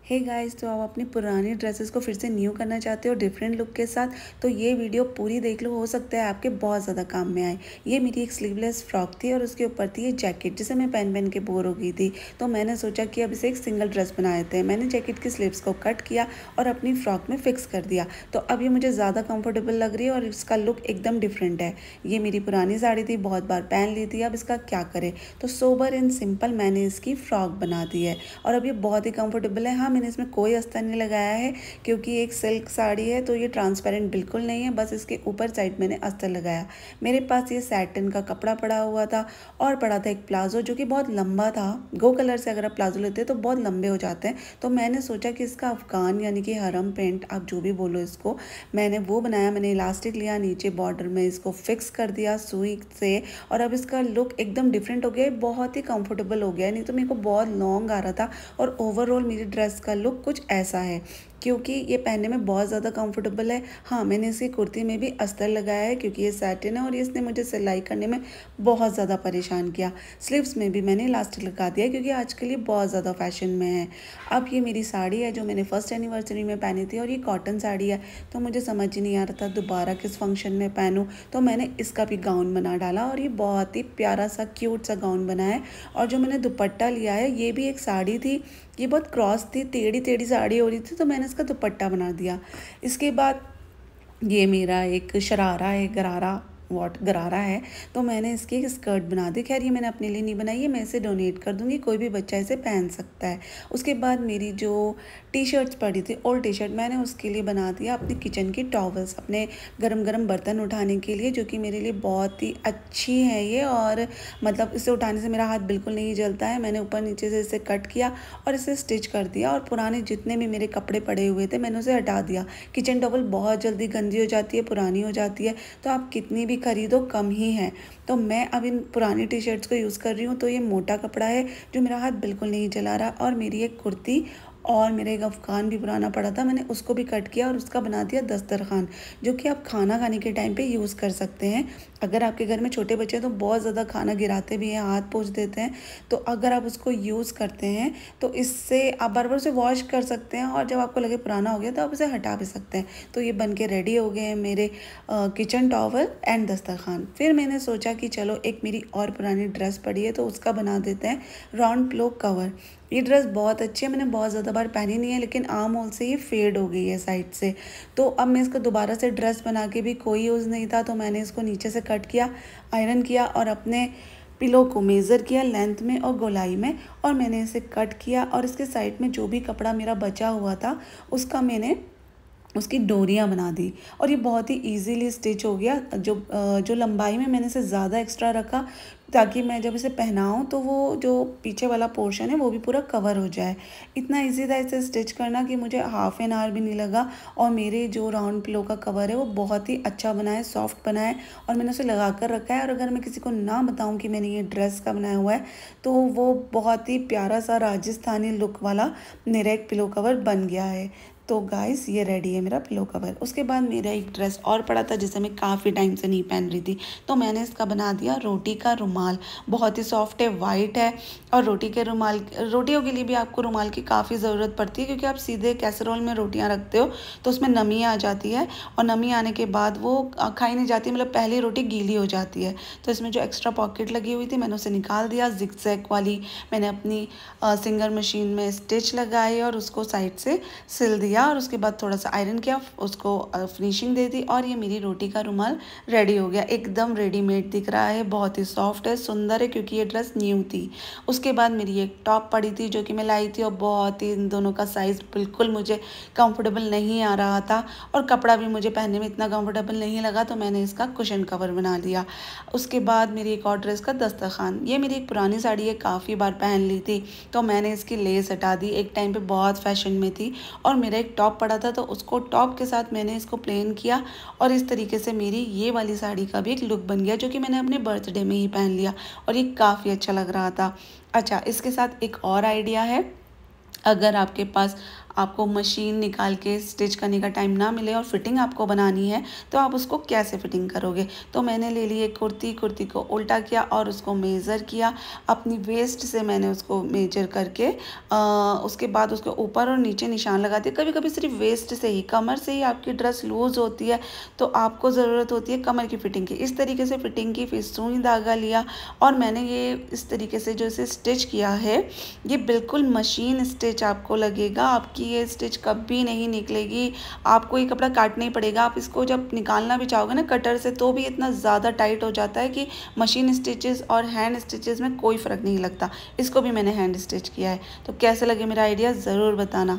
Hey guys, तो आप अपनी पुरानी ड्रेसेस को फिर से न्यू करना चाहते हो डिफरेंट लुक के साथ, तो ये वीडियो पूरी देख लो। हो सकता है आपके बहुत ज़्यादा काम में आए। ये मेरी एक स्लीवलेस फ्रॉक थी और उसके ऊपर थी ये जैकेट, जिसे मैं पहन के बोर हो गई थी। तो मैंने सोचा कि अब इसे एक सिंगल ड्रेस बना देते हैं। मैंने जैकेट की स्लीव्स को कट किया और अपनी फ्रॉक में फिक्स कर दिया। तो अब ये मुझे ज़्यादा कंफर्टेबल लग रही है और इसका लुक एकदम डिफरेंट है। ये मेरी पुरानी साड़ी थी, बहुत बार पहन ली थी। अब इसका क्या करें, तो सोबर एंड सिंपल मैंने इसकी फ़्रॉक बना दी है और अब ये बहुत ही कंफर्टेबल है। हाँ, मैंने इसमें कोई अस्तर नहीं लगाया है क्योंकि एक सिल्क साड़ी है, तो ये ट्रांसपेरेंट बिल्कुल नहीं है। बस इसके ऊपर साइड मैंने अस्तर लगाया। मेरे पास ये सैटिन का कपड़ा पड़ा हुआ था और पड़ा था एक प्लाजो जो कि बहुत लंबा था। गो कलर से अगर आप प्लाजो लेते हैं तो बहुत लंबे हो जाते हैं, तो मैंने सोचा कि इसका अफगान यानी कि हरम प्रिंट, आप जो भी बोलो इसको, मैंने वो बनाया। मैंने इलास्टिक लिया, नीचे बॉर्डर में इसको फिक्स कर दिया सुई से और अब इसका लुक एकदम डिफरेंट हो गया। बहुत ही कंफर्टेबल हो गया, नहीं तो मेरे को बहुत लॉन्ग आ रहा था। और ओवरऑल मेरी ड्रेस का लुक कुछ ऐसा है क्योंकि ये पहनने में बहुत ज़्यादा कंफर्टेबल है। हाँ, मैंने इसकी कुर्ती में भी अस्तर लगाया है क्योंकि ये सैटिन है और इसने मुझे सिलाई करने में बहुत ज़्यादा परेशान किया। स्लीव्स में भी मैंने इलास्टिक लगा दिया क्योंकि आजकल ये बहुत ज़्यादा फैशन में है। अब ये मेरी साड़ी है जो मैंने फर्स्ट एनिवर्सरी में पहनी थी और ये कॉटन साड़ी है, तो मुझे समझ ही नहीं आ रहा था दोबारा किस फंक्शन में पहनूँ, तो मैंने इसका भी गाउन बना डाला और ये बहुत ही प्यारा सा क्यूट सा गाउन बना है। और जो मैंने दुपट्टा लिया है ये भी एक साड़ी थी, ये बहुत क्रॉस थी, टेढ़ी टेढ़ी साड़ी हो रही थी, तो मैंने इसका दुपट्टा बना दिया। इसके बाद ये मेरा एक शरारा है, गरारा, गरारा है, तो मैंने इसकी एक स्कर्ट बना दी। खैर ये मैंने अपने लिए नहीं बनाई है, मैं इसे डोनेट कर दूंगी, कोई भी बच्चा इसे पहन सकता है। उसके बाद मेरी जो टी शर्ट्स पड़ी थी, ओल्ड टी शर्ट, मैंने उसके लिए बना दिया अपनी किचन की टॉवल्स, अपने गरम गरम बर्तन उठाने के लिए, जो कि मेरे लिए बहुत ही अच्छी है ये। और मतलब इसे उठाने से मेरा हाथ बिल्कुल नहीं जलता है। मैंने ऊपर नीचे से इसे कट किया और इसे स्टिच कर दिया और पुराने जितने भी मेरे कपड़े पड़े हुए थे मैंने उसे हटा दिया। किचन टॉवल बहुत जल्दी गंदी हो जाती है, पुरानी हो जाती है, तो आप कितनी भी खरीदो कम ही है। तो मैं अब इन पुरानी टी शर्ट्स को यूज़ कर रही हूँ, तो ये मोटा कपड़ा है जो मेरा हाथ बिल्कुल नहीं जला रहा। और मेरी एक कुर्ती और मेरा एक अफगान भी पुराना पड़ा था, मैंने उसको भी कट किया और उसका बना दिया दस्तरखान, जो कि आप खाना खाने के टाइम पे यूज़ कर सकते हैं। अगर आपके घर में छोटे बच्चे हैं तो बहुत ज़्यादा खाना गिराते भी हैं, हाथ पोंछ देते हैं, तो अगर आप उसको यूज़ करते हैं तो इससे आप बार बार उसे वॉश कर सकते हैं और जब आपको लगे पुराना हो गया तो आप उसे हटा भी सकते हैं। तो ये बन के रेडी हो गए हैं मेरे किचन टॉवल एंड दस्तरखान। फिर मैंने सोचा कि चलो एक मेरी और पुरानी ड्रेस पड़ी है तो उसका बना देते हैं राउंड पिलो कवर। ये ड्रेस बहुत अच्छी है, मैंने बहुत ज़्यादा बार पहनी नहीं है, लेकिन आर्म होल से ये फेड हो गई है साइड से। तो अब मैं इसको दोबारा से ड्रेस बना के भी कोई यूज़ नहीं था, तो मैंने इसको नीचे से कट किया, आयरन किया और अपने पिलो को मेज़र किया लेंथ में और गोलाई में, और मैंने इसे कट किया और इसके साइड में जो भी कपड़ा मेरा बचा हुआ था उसका मैंने उसकी डोरियाँ बना दी और ये बहुत ही इजीली स्टिच हो गया। जो लंबाई में मैंने इसे ज़्यादा एक्स्ट्रा रखा ताकि मैं जब इसे पहनाऊँ तो वो जो पीछे वाला पोर्शन है वो भी पूरा कवर हो जाए। इतना इजी था इसे स्टिच करना कि मुझे हाफ एन आवर भी नहीं लगा। और मेरे जो राउंड पिलो का कवर है वो बहुत ही अच्छा बना है, सॉफ्ट बना है और मैंने उसे लगा कर रखा है। और अगर मैं किसी को ना बताऊँ कि मैंने ये ड्रेस का बनाया हुआ है तो वो बहुत ही प्यारा सा राजस्थानी लुक वाला मेरा एक पिलो कवर बन गया है। तो गाइस ये रेडी है मेरा पिलो कवर। उसके बाद मेरा एक ड्रेस और पड़ा था जिसे मैं काफ़ी टाइम से नहीं पहन रही थी, तो मैंने इसका बना दिया रोटी का रुमाल। बहुत ही सॉफ्ट है, वाइट है और रोटियों के लिए भी आपको रुमाल की काफ़ी ज़रूरत पड़ती है क्योंकि आप सीधे कैसरोल में रोटियां रखते हो तो उसमें नमी आ जाती है और नमी आने के बाद वो खाई नहीं जाती, मतलब पहली रोटी गीली हो जाती है। तो इसमें जो एक्स्ट्रा पॉकेट लगी हुई थी मैंने उसे निकाल दिया। जिगजैग वाली मैंने अपनी सिंगर मशीन में स्टिच लगाई और उसको साइड से सिल दिया और उसके बाद थोड़ा सा आयरन किया, उसको फिनिशिंग दे दी और ये मेरी रोटी का रुमाल रेडी हो गया। एकदम रेडीमेड दिख रहा है, बहुत ही सॉफ्ट है, सुंदर है क्योंकि ये ड्रेस न्यू थी। उसके बाद मेरी एक टॉप पड़ी थी जो कि मैं लाई थी और बहुत ही इन दोनों का साइज़ बिल्कुल मुझे कंफर्टेबल नहीं आ रहा था और कपड़ा भी मुझे पहनने में इतना कंफर्टेबल नहीं लगा, तो मैंने इसका कुशन कवर बना लिया। उसके बाद मेरी एक और ड्रेस का दस्तरखान, ये मेरी एक पुरानी साड़ी है, काफ़ी बार पहन ली थी, तो मैंने इसकी लेस हटा दी। एक टाइम पे बहुत फैशन में थी और मेरा एक टॉप पड़ा था तो उसको टॉप के साथ मैंने इसको प्लेन किया और इस तरीके से मेरी ये वाली साड़ी का भी एक लुक बन गया जो कि मैंने अपने बर्थडे में ही पहन लिया और ये काफ़ी अच्छा लग रहा था। अच्छा, इसके साथ एक और आइडिया है, अगर आपके पास आपको मशीन निकाल के स्टिच करने का टाइम ना मिले और फिटिंग आपको बनानी है तो आप उसको कैसे फिटिंग करोगे। तो मैंने ले ली एक कुर्ती को उल्टा किया और उसको मेज़र किया, अपनी वेस्ट से मैंने उसको मेजर करके उसके बाद उसके ऊपर और नीचे निशान लगा दिए। कभी कभी सिर्फ वेस्ट से ही, कमर से ही आपकी ड्रेस लूज़ होती है तो आपको ज़रूरत होती है कमर की फिटिंग की। इस तरीके से फिटिंग की, फिर सुई धागा लिया और मैंने ये इस तरीके से जो इसे स्टिच किया है, ये बिल्कुल मशीन स्टिच आपको लगेगा। आपकी ये स्टिच कभी नहीं निकलेगी, आपको ये कपड़ा काटना ही पड़ेगा। आप इसको जब निकालना भी चाहोगे ना कटर से तो भी इतना ज़्यादा टाइट हो जाता है कि मशीन स्टिचेस और हैंड स्टिचेस में कोई फ़र्क नहीं लगता। इसको भी मैंने हैंड स्टिच किया है। तो कैसे लगे मेरा आइडिया ज़रूर बताना।